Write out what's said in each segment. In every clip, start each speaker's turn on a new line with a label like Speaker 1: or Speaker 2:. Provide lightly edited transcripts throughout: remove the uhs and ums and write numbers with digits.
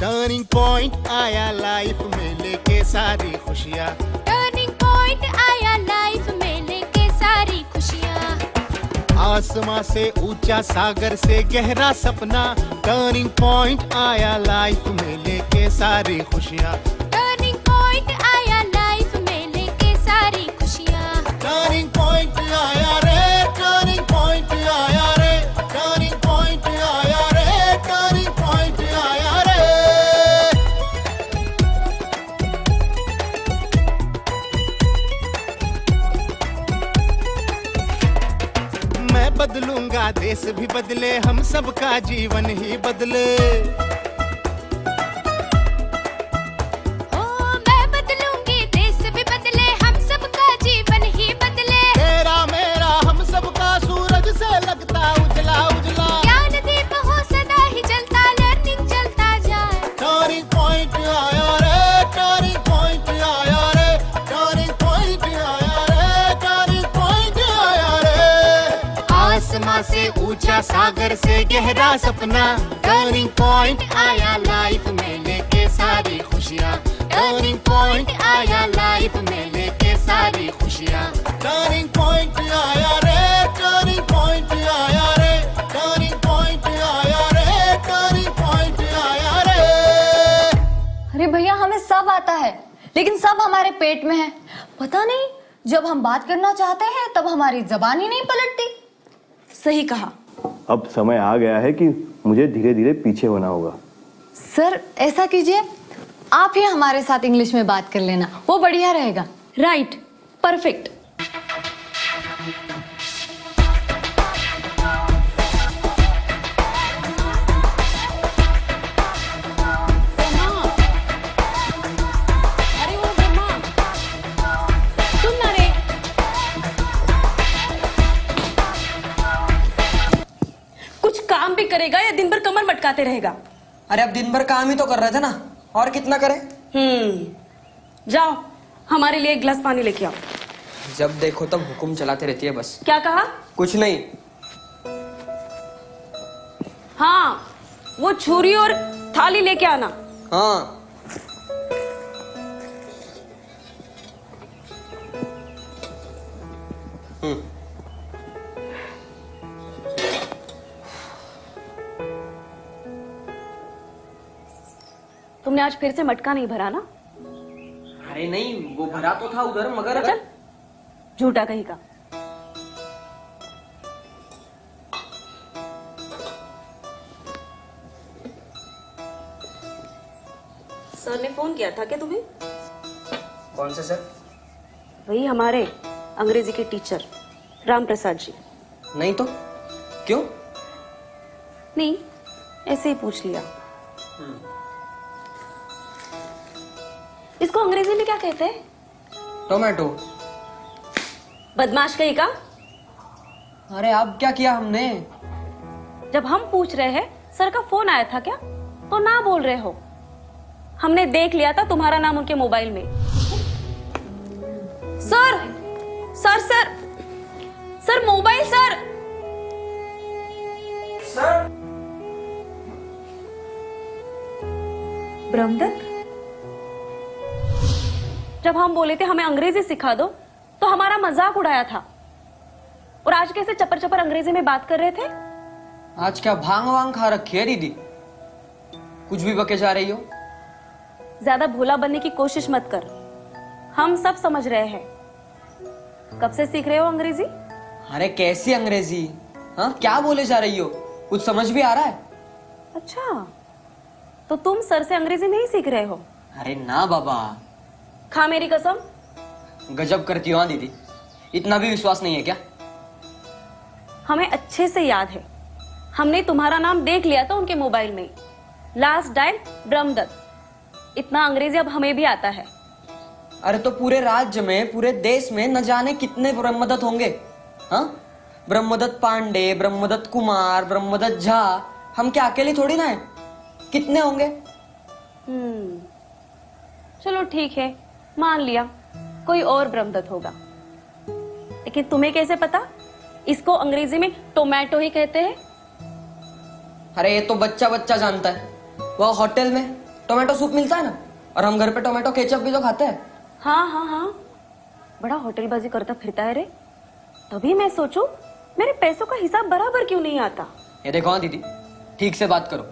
Speaker 1: Turning point आया life में लेके सारी खुशियाँ।
Speaker 2: टर्निंग पॉइंट आया लाइफ में लेके सारी खुशियाँ।
Speaker 1: आसमां से ऊंचा सागर से गहरा सपना। टर्निंग पॉइंट आया लाइफ में लेके सारी खुशियाँ।
Speaker 2: टर्निंग पॉइंट आया लाइफ में लेके सारी खुशियाँ।
Speaker 1: टर्निंग पॉइंट आया रे, टर्निंग पॉइंट आया रे, टर्निंग पॉइंट आया रे, टर्निंग पॉइंट आया रे। मैं बदलूंगा, देश भी बदले, हम सबका जीवन ही बदले।
Speaker 2: मैं बदलूंगी, देश भी बदले, हम सबका जीवन ही बदले।
Speaker 1: तेरा मेरा हम सबका सूरज से लगता उजला उजला।
Speaker 2: ज्ञान दीप हो सदा ही जलता, लर्निंग चलता जाए।
Speaker 1: टर्निंग पॉइंट आया रे, टर्निंग पॉइंट आया रे, टर्निंग पॉइंट आया रे, टर्निंग पॉइंट आया रे। आसमां से ऊंचा सागर से गहरा सपना। टर्निंग पॉइंट आया लाइफ में लेके सारी खुशियाँ। टर्निंग पॉइंट आया लाइफ में लेके सारी खुशियाँ। टर्निंग पॉइंट आया रे, टर्निंग पॉइंट आया रे, टर्निंग पॉइंट आया रे, टर्निंग पॉइंट आया रे।
Speaker 3: अरे भैया हमें सब आता है, लेकिन सब हमारे पेट में है। पता नहीं, जब हम बात करना चाहते हैं तब हमारी जबान ही नहीं पलटती।
Speaker 4: सही कहा।
Speaker 5: अब समय आ गया है कि मुझे धीरे धीरे पीछे होना होगा।
Speaker 3: सर ऐसा कीजिए, आप ही हमारे साथ इंग्लिश में बात कर लेना, वो बढ़िया रहेगा।
Speaker 4: Right, perfect. कुछ काम भी करेगा या दिन भर कमर मटकाते रहेगा?
Speaker 6: अरे अब दिन भर काम ही तो कर रहे थे ना, और कितना करें?
Speaker 4: जाओ हमारे लिए एक गिलास पानी लेके आओ।
Speaker 6: जब देखो तब हुक्म चलाते रहती है बस।
Speaker 4: क्या कहा?
Speaker 6: कुछ नहीं।
Speaker 4: हाँ, वो छुरी और थाली लेके आना।
Speaker 6: हाँ।
Speaker 4: तुमने आज फिर से मटका नहीं भरा ना?
Speaker 6: अरे नहीं, वो भरा तो था उधर, मगर
Speaker 4: चल, झूठा कहीं का। सर ने फोन किया था क्या तुम्हें?
Speaker 6: कौन से सर?
Speaker 4: वही हमारे अंग्रेजी के टीचर राम प्रसाद जी।
Speaker 6: नहीं तो क्यों?
Speaker 4: नहीं, ऐसे ही पूछ लिया। इसको अंग्रेजी में क्या कहते हैं?
Speaker 6: टोमेटो।
Speaker 4: बदमाश कहीं का।
Speaker 6: अरे अब क्या किया हमने?
Speaker 4: जब हम पूछ रहे हैं सर का फोन आया था क्या, तो ना बोल रहे हो। हमने देख लिया था तुम्हारा नाम उनके मोबाइल में। Sir sir sir sir mobile sir.
Speaker 6: Sir
Speaker 4: Brahmadatt, जब हम बोले थे हमें अंग्रेजी सिखा दो तो हमारा मजाक उड़ाया था, और आज कैसे चपर चपर अंग्रेजी में बात कर रहे थे?
Speaker 6: आज क्या भांग वांग खा रखी है दीदी? कुछ भी बके जा रही हो।
Speaker 4: ज्यादा भोला बनने की कोशिश मत कर, हम सब समझ रहे हैं। कब से सीख रहे हो अंग्रेजी?
Speaker 6: अरे कैसी अंग्रेजी? हाँ, क्या बोले जा रही हो? कुछ समझ भी आ रहा है?
Speaker 4: अच्छा, तो तुम सर से अंग्रेजी नहीं सीख रहे हो?
Speaker 6: अरे ना बाबा।
Speaker 4: खा मेरी कसम।
Speaker 6: गजब करती हो हाँ दीदी, इतना भी विश्वास नहीं है क्या?
Speaker 4: हमें अच्छे से याद है, हमने तुम्हारा नाम देख लिया था उनके मोबाइल में। Last dial Brahmadatt. इतना अंग्रेजी अब हमें भी आता है।
Speaker 6: अरे तो पूरे राज्य में, पूरे देश में न जाने कितने ब्रह्मदत्त होंगे। हाँ, ब्रह्मदत्त पांडे, ब्रह्मदत्त कुमार, ब्रह्मदत्त झा। हम क्या अकेले थोड़ी ना है, कितने होंगे?
Speaker 4: चलो ठीक है, मान लिया कोई और ब्रह्मदत्त होगा, लेकिन तुम्हें कैसे पता इसको अंग्रेजी में टोमेटो ही कहते हैं?
Speaker 6: अरे ये तो बच्चा बच्चा जानता है। वह होटल में टोमेटो सूप मिलता है ना, और हम घर पे टोमेटो केचप भी तो खाते हैं।
Speaker 4: हाँ हाँ हाँ, बड़ा होटलबाजी करता फिरता है रे। तभी मैं सोचूं मेरे पैसों का हिसाब बराबर क्यों नहीं आता।
Speaker 6: ये देखो हाँ दीदी, ठीक से बात करो,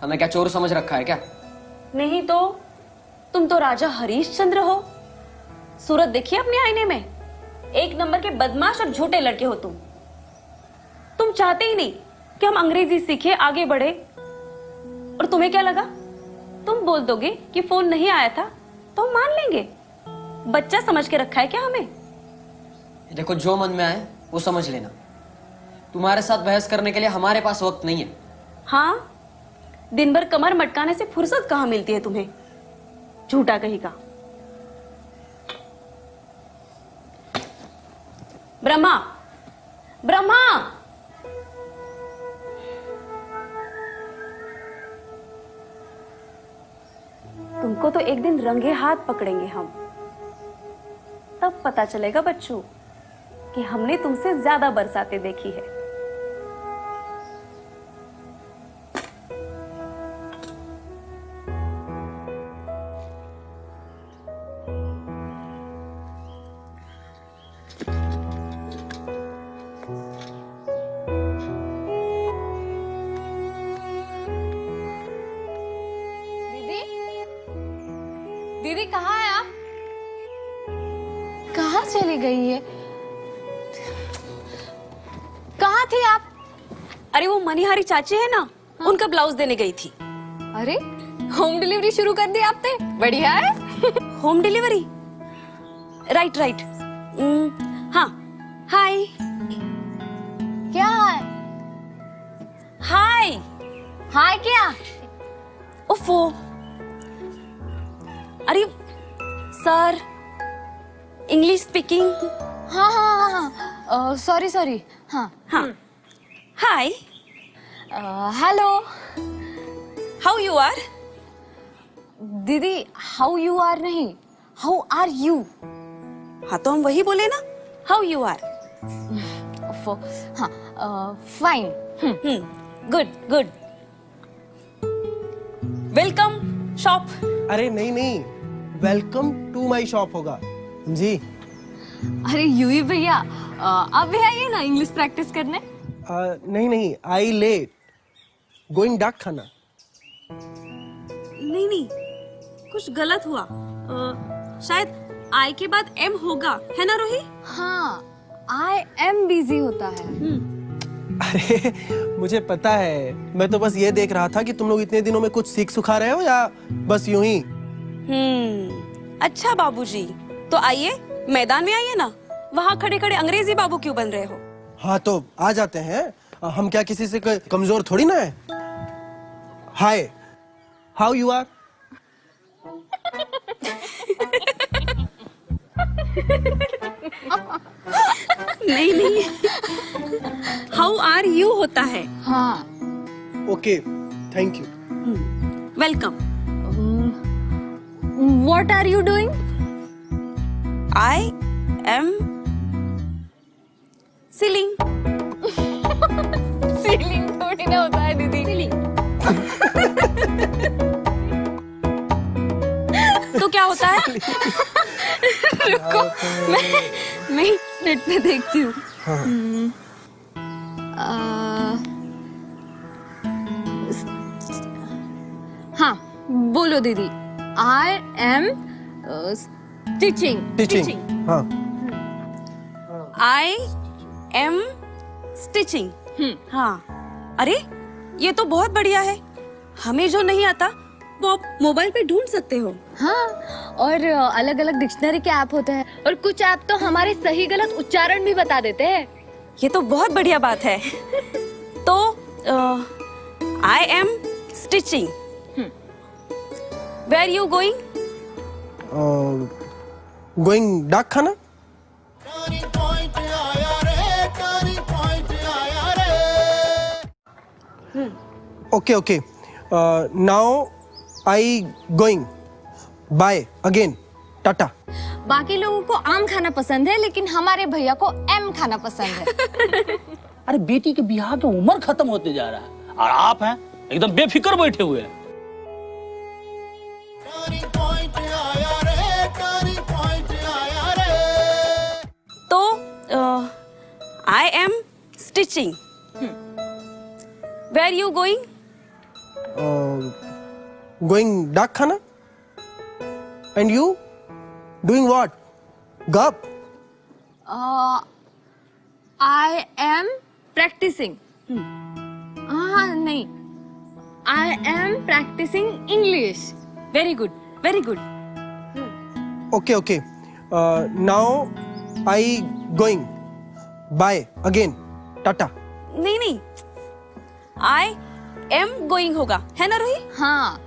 Speaker 6: हमें क्या चोर समझ रखा है क्या?
Speaker 4: नहीं तो तुम तो राजा हरीशचंद्र हो। सूरत देखिए अपने आईने में, एक नंबर के बदमाश और झूठे लड़के हो तुम चाहते ही नहीं कि हम अंग्रेजी सीखे, आगे बढ़े। और तुम्हें क्या लगा, तुम बोल दोगे कि फोन नहीं आया था तो हम मान लेंगे? बच्चा समझ के रखा है क्या हमें?
Speaker 6: देखो जो मन में आए वो समझ लेना, तुम्हारे साथ बहस करने के लिए हमारे पास वक्त नहीं है।
Speaker 4: हाँ, दिन भर कमर मटकाने से फुर्सत कहाँ मिलती है तुम्हें, झूठा कहीं का। ब्रह्मा, ब्रह्मा, तुमको तो एक दिन रंगे हाथ पकड़ेंगे हम, तब पता चलेगा बच्चों कि हमने तुमसे ज्यादा बरसातें देखी है।
Speaker 3: दीदी कहाँ है आप? कहाँ चली गई ये? कहाँ थी आप?
Speaker 4: अरे वो मनिहारी चाची है ना, उनका ब्लाउज देने गई थी।
Speaker 3: अरे होम डिलीवरी शुरू कर दी आपने, बढ़िया है।
Speaker 4: Home delivery, right right. हाँ, हाय।
Speaker 3: क्या है?
Speaker 4: हाय
Speaker 3: हाय क्या?
Speaker 4: ओफो, अरे सर, इंग्लिश स्पीकिंग।
Speaker 3: हाँ हाँ हाँ, सॉरी सॉरी। हाँ
Speaker 4: हाँ, hi,
Speaker 3: hello.
Speaker 4: How you are?
Speaker 3: दीदी हाउ यू आर नहीं, हाउ आर यू।
Speaker 4: हाँ तो हम वही बोले ना, हाउ यू आर।
Speaker 3: हाँ, fine.
Speaker 4: Good good. Welcome shop.
Speaker 7: अरे नहीं नहीं, वेलकम टू माई शॉप होगा जी।
Speaker 3: अरे यूही भैया, आप भी आइए ना इंग्लिश प्रैक्टिस करने।
Speaker 7: नहीं नहीं, आई लेट गोइंग डाक खाना।
Speaker 4: नहीं नहीं, कुछ गलत हुआ। शायद आई के बाद एम होगा, है ना रोही?
Speaker 3: हाँ, आई एम बिजी होता है।
Speaker 7: अरे मुझे पता है, मैं तो बस ये देख रहा था कि तुम लोग इतने दिनों में कुछ सीख सुखा रहे हो या बस यूं ही।
Speaker 4: अच्छा बाबूजी, तो आइए मैदान में आइए ना, वहाँ खड़े खड़े अंग्रेजी बाबू क्यों बन रहे हो?
Speaker 7: हाँ तो आ जाते हैं, हम क्या किसी से कमजोर थोड़ी ना है। Hi, how you are?
Speaker 4: नहीं नहीं, हाउ आर यू होता है।
Speaker 3: हाँ,
Speaker 7: okay, thank you.
Speaker 4: Welcome.
Speaker 3: What are you doing?
Speaker 4: I am ceiling.
Speaker 3: Ceiling थोड़ी ना होता है दीदी।
Speaker 4: सीलिंग तो क्या होता है?
Speaker 3: रुको, मैं नेट पे देखती हूँ। हाँ, बोलो दीदी। I am teaching.
Speaker 7: टीचिंग। हाँ,
Speaker 4: आई एम स्टिचिंग। हाँ, अरे ये तो बहुत बढ़िया है। हमें जो नहीं आता वो आप मोबाइल पे ढूंढ सकते हो।
Speaker 3: हाँ, और अलग अलग डिक्शनरी के ऐप होते हैं, और कुछ ऐप तो हमारे सही गलत उच्चारण भी बता देते हैं।
Speaker 4: ये तो बहुत बढ़िया बात है। तो I am stitching. Where you going?
Speaker 7: Going डाक खाना।
Speaker 1: टर्निंग पॉइंट आया रे, टर्निंग पॉइंट आया रे।
Speaker 7: Okay okay, now I going bye again, Tata.
Speaker 3: बाकी लोगों को आम खाना पसंद है, लेकिन हमारे भैया को एम खाना पसंद है।
Speaker 8: अरे बेटी के बिहार में उम्र खत्म होते जा रहा है और आप हैं एकदम बेफिक्र बैठे हुए हैं।
Speaker 4: Stitching. Where you going?
Speaker 7: Going डाक खाना। And you doing what? गप।
Speaker 3: I am practising. हाँ नहीं, I am practising English.
Speaker 4: Very good, very good.
Speaker 7: Okay okay, now I going. Bye again, tata.
Speaker 4: नहीं नहीं, आई एम गोइंग होगा, है ना रोही?
Speaker 3: हाँ,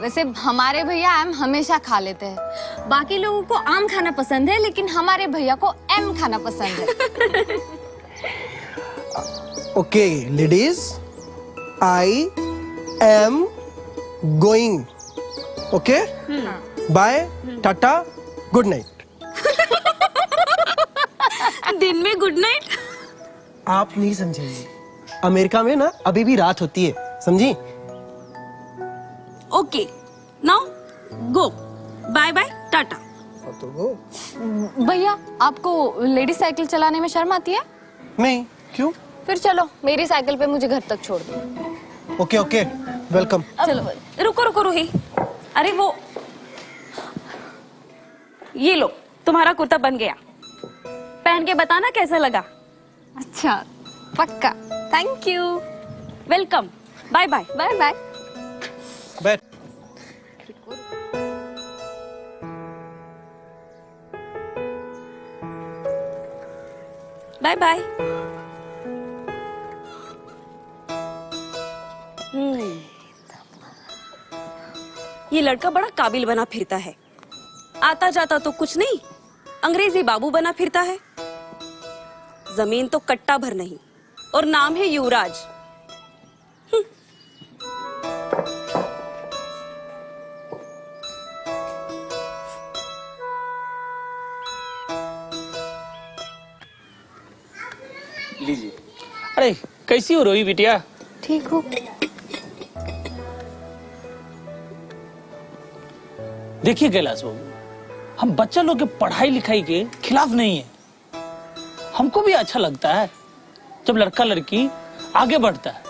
Speaker 3: वैसे हमारे भैया आम हमेशा खा लेते हैं। बाकी लोगों को आम खाना पसंद है, लेकिन हमारे भैया को एम खाना पसंद है।
Speaker 7: Okay ladies, I am going. Okay, bye, tata, good night.
Speaker 4: दिन में गुड नाइट?
Speaker 7: आप नहीं समझेंगे, अमेरिका में ना अभी भी रात होती है, समझी?
Speaker 4: Okay, now go. Bye bye, tata.
Speaker 7: तो वो
Speaker 3: भैया, आपको लेडी साइकिल चलाने में शर्म आती है?
Speaker 7: नहीं, क्यों?
Speaker 3: फिर चलो मेरी साइकिल पे मुझे घर तक छोड़ दो।
Speaker 7: Okay okay, welcome.
Speaker 4: चलो रुको रुको रोही, अरे वो ये लो, तुम्हारा कुर्ता बन गया। पहन के बताना कैसा लगा।
Speaker 3: अच्छा, पक्का। Thank you.
Speaker 4: Welcome. Bye bye.
Speaker 3: Bye bye.
Speaker 7: बैठ।
Speaker 4: Bye bye. ये लड़का बड़ा काबिल बना फिरता है। आता जाता तो कुछ नहीं, अंग्रेजी बाबू बना फिरता है। जमीन तो कट्टा भर नहीं, और नाम है युवराज।
Speaker 8: लीजिए। अरे कैसी हो रोही बिटिया?
Speaker 3: ठीक हो?
Speaker 8: देखिए कैलाश बाबू, हम बच्चा लोग के पढ़ाई लिखाई के खिलाफ नहीं है। हमको भी अच्छा लगता है जब लड़का लड़की आगे बढ़ता है,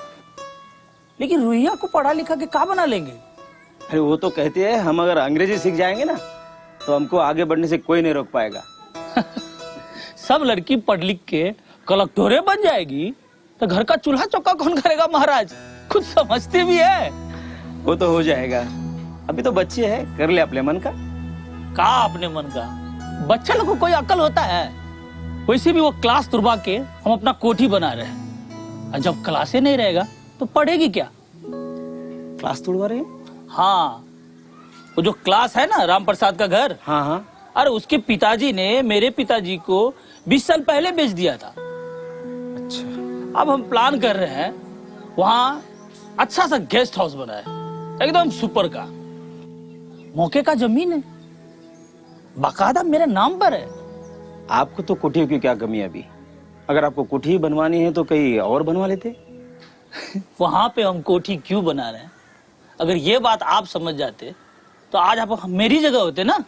Speaker 8: लेकिन रुइया को पढ़ा लिखा के क्या बना लेंगे?
Speaker 9: अरे वो तो कहते हैं हम अगर अंग्रेजी सीख जाएंगे ना तो हमको आगे बढ़ने से कोई नहीं रोक पाएगा।
Speaker 8: सब लड़की पढ़ लिख के कलेक्टरे बन जाएगी तो घर का चूल्हा चौका कौन करेगा महाराज? खुद समझते भी है।
Speaker 9: वो तो हो जाएगा, अभी तो बच्चे हैं, कर ले अपने मन का।
Speaker 8: का अपने मन का? बच्चा लोग को कोई अकल होता है? वैसे भी वो क्लास तुरवा के हम अपना कोठी बना रहे हैं, और जब क्लासे नहीं रहेगा तो पढ़ेगी क्या?
Speaker 9: क्लास तोड़वा रहे हैं?
Speaker 8: हाँ, वो जो क्लास है ना राम प्रसाद का घर,
Speaker 9: हाँ हाँ।
Speaker 8: अरे उसके पिताजी ने मेरे पिताजी को 20 साल पहले बेच दिया था।
Speaker 9: अच्छा।
Speaker 8: अब हम प्लान कर रहे हैं वहाँ अच्छा सा गेस्ट हाउस बनाए, एकदम सुपर का। मौके का जमीन है, बाकायदा मेरे नाम पर है।
Speaker 9: आपको तो कोठी की क्या कमी है अभी? अगर आपको कोठी बनवानी है तो कहीं और बनवा लेते।
Speaker 8: वहां पे हम कोठी क्यों बना रहे हैं? अगर ये बात आप समझ जाते तो आज आप मेरी जगह होते ना।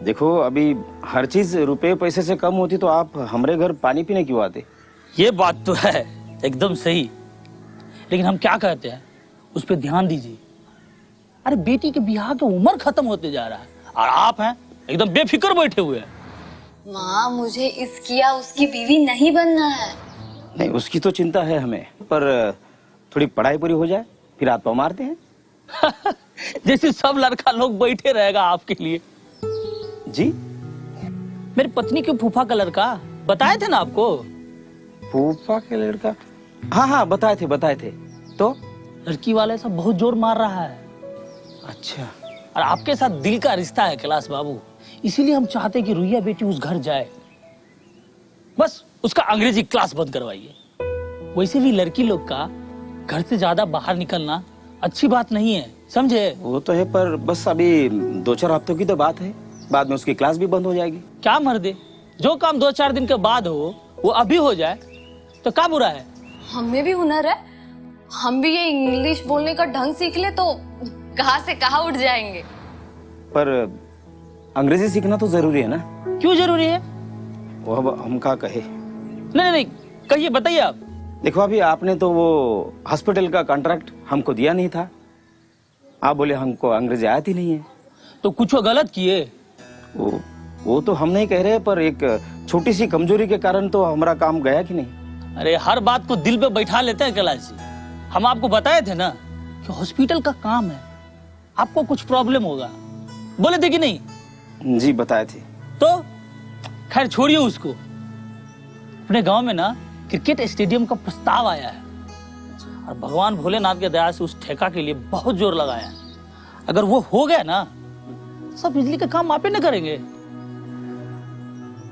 Speaker 9: देखो अभी हर चीज रुपए पैसे से कम होती तो आप हमारे घर पानी पीने क्यों आते?
Speaker 8: ये बात तो है, एकदम सही। लेकिन हम क्या कहते हैं, उस पर ध्यान दीजिए। अरे बेटी के ब्याह की उम्र खत्म होते जा रहा है और आप हैं एकदम बेफिक्र बैठे हुए हैं।
Speaker 3: माँ, मुझे इसकी या उसकी बीवी नहीं बनना है।
Speaker 9: नहीं, उसकी तो चिंता है हमें, पर थोड़ी पढ़ाई पूरी हो जाए फिर हाथ पाँव मारते हैं।
Speaker 8: जैसे सब लड़का लोग बैठे रहेगा आपके लिए।
Speaker 9: जी?
Speaker 8: मेरी पत्नी के फूफा का लड़का, बताए थे ना आपको?
Speaker 9: फूफा के लड़का? हाँ हाँ, बताए थे। तो
Speaker 8: लड़की वाले सब बहुत जोर मार रहा है।
Speaker 9: अच्छा।
Speaker 8: और आपके साथ दिल का रिश्ता है कैलाश बाबू, इसीलिए हम चाहते कि रुइया बेटी उस घर जाए। बस उसका अंग्रेजी क्लास बंद करवाइए। वैसे भी लड़की लोग का घर से ज्यादा बाहर निकलना अच्छी बात नहीं है, समझे?
Speaker 9: वो तो है, पर बस अभी 2-4 हफ्तों की तो बात है, बाद में उसकी क्लास भी बंद हो जाएगी।
Speaker 8: क्या मर्दे, जो काम 2-4 दिन के बाद हो वो अभी हो जाए तो क्या बुरा है?
Speaker 3: हमें भी हुनर है, हम भी ये इंग्लिश बोलने का ढंग सीख ले तो कहाँ से कहाँ उठ जाएंगे।
Speaker 9: पर अंग्रेजी सीखना तो जरूरी है ना?
Speaker 8: क्यों जरूरी है?
Speaker 9: वो अब हम क्या कहे।
Speaker 8: नहीं, कहिए, बताइए आप।
Speaker 9: देखो अभी आपने तो वो हॉस्पिटल का कॉन्ट्रैक्ट हमको दिया नहीं था। आप बोले हमको अंग्रेजी आती नहीं है।
Speaker 8: तो कुछ गलत किए?
Speaker 9: वो तो हम नहीं कह रहे, पर एक छोटी सी कमजोरी के कारण तो हमारा काम गया कि नहीं।
Speaker 8: अरे हर बात को दिल पे बैठा लेते हैं कैलाश जी। हम आपको बताए थे ना कि हॉस्पिटल का काम है, आपको कुछ प्रॉब्लम होगा, बोले थे कि नहीं?
Speaker 9: जी बताए थे।
Speaker 8: तो खैर छोड़िए उसको। अपने गांव में ना क्रिकेट स्टेडियम का प्रस्ताव आया है और भगवान भोलेनाथ के दया से उस ठेका के लिए बहुत जोर लगाया है। अगर वो हो गया ना, सब बिजली का काम आप ही न करेंगे।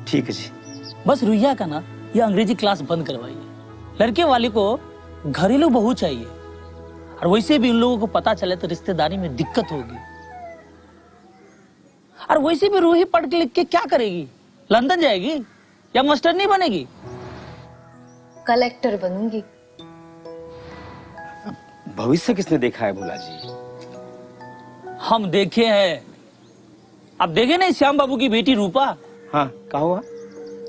Speaker 9: ठीक है जी।
Speaker 8: बस रुइया का ना ये अंग्रेजी क्लास बंद करवाइए। लड़के वाले को घरेलू बहू चाहिए, और वैसे भी उन लोगों को पता चले तो रिश्तेदारी में दिक्कत होगी। और वैसे भी रूही पढ़ लिख के क्या करेगी? लंदन जाएगी या मास्टर नहीं बनेगी?
Speaker 3: कलेक्टर बनूंगी।
Speaker 9: भविष्य किसने देखा है भोला जी?
Speaker 8: हम देखे हैं। अब देखे नहीं श्याम बाबू की बेटी रूपा?
Speaker 9: हाँ, क्या हुआ?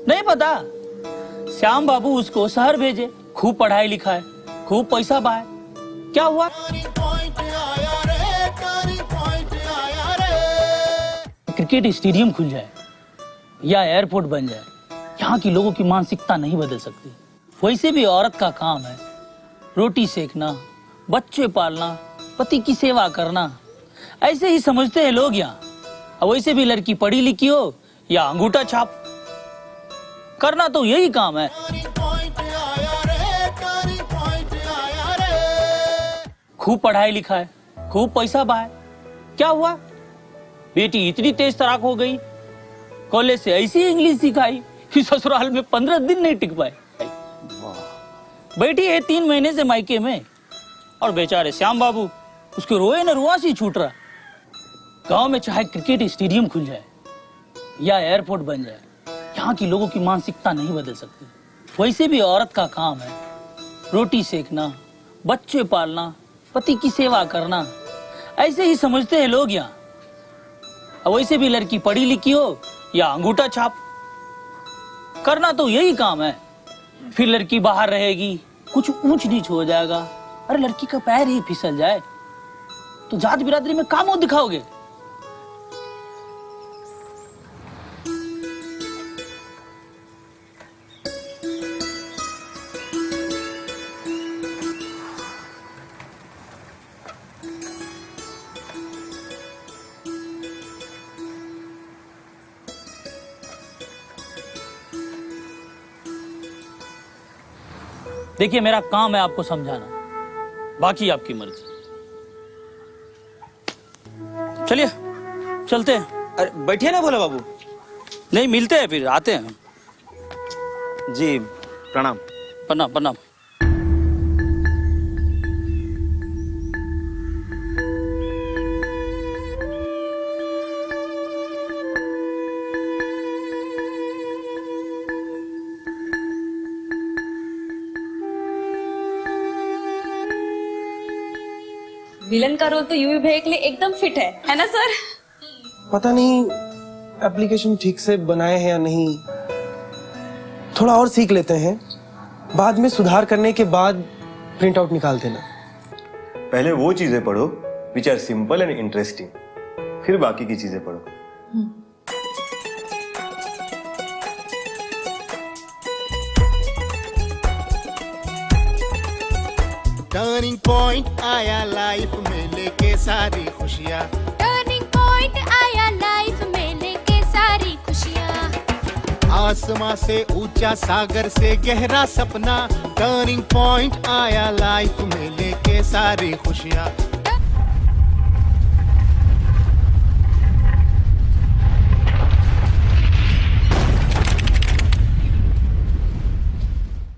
Speaker 8: नहीं पता। श्याम बाबू उसको शहर भेजे, खूब पढ़ाई लिखाए, खूब पैसा पाए। क्या हुआ? क्रिकेट स्टेडियम खुल जाए या एयरपोर्ट बन जाए, यहाँ की लोगों की मानसिकता नहीं बदल सकती। वैसे भी औरत का काम है रोटी सेकना, बच्चे पालना, पति की सेवा करना, ऐसे ही समझते हैं लोग यहाँ। और वैसे भी लड़की पढ़ी लिखी हो या अंगूठा छाप, करना तो यही काम है। खूब पढ़ाई लिखाए, खूब पैसा पाए। क्या हुआ? बेटी इतनी तेज तराक हो गई, कॉलेज से ऐसी इंग्लिश सिखाई कि ससुराल में 15 दिन नहीं टिक पाए। बैठी है 3 महीने से मायके में, और बेचारे श्याम बाबू उसके रोए न रुआसी छूट रहा। गांव में चाहे क्रिकेट स्टेडियम खुल जाए या एयरपोर्ट बन जाए, यहाँ की लोगों की मानसिकता नहीं बदल सकती। वैसे भी औरत का काम है रोटी सेकना, बच्चे पालना, पति की सेवा करना, ऐसे ही समझते हैं लोग यहाँ। वैसे भी लड़की पढ़ी लिखी हो या अंगूठा छाप, करना तो यही काम है। फिर लड़की बाहर रहेगी, कुछ ऊंच नीच हो जाएगा, अरे लड़की का पैर ही फिसल जाए तो जात बिरादरी में काम और दिखाओगे। देखिए मेरा काम है आपको समझाना, बाकी आपकी मर्जी। चलिए चलते हैं।
Speaker 9: अरे बैठिए ना भोला बाबू।
Speaker 8: नहीं मिलते हैं, फिर आते हैं।
Speaker 9: जी प्रणाम।
Speaker 8: प्रणाम प्रणाम।
Speaker 4: विलन का रोल तो यूवी भैया के लिए एकदम फिट है ना सर?
Speaker 7: पता नहीं एप्लीकेशन ठीक से बनाए हैं या नहीं, थोड़ा और सीख लेते हैं, बाद में सुधार करने के बाद प्रिंट आउट निकाल देना।
Speaker 5: पहले वो चीजें पढ़ो which are simple and interesting, फिर बाकी की चीजें पढ़ो।
Speaker 1: टर्निंग पॉइंट आया लाइफ में लेके सारी खुशियाँ।
Speaker 2: टर्निंग पॉइंट आया लाइफ में लेके सारी खुशियाँ।
Speaker 1: आसमां से ऊंचा, सागर से गहरा सपना। टर्निंग पॉइंट आया लाइफ में लेके सारी खुशियाँ।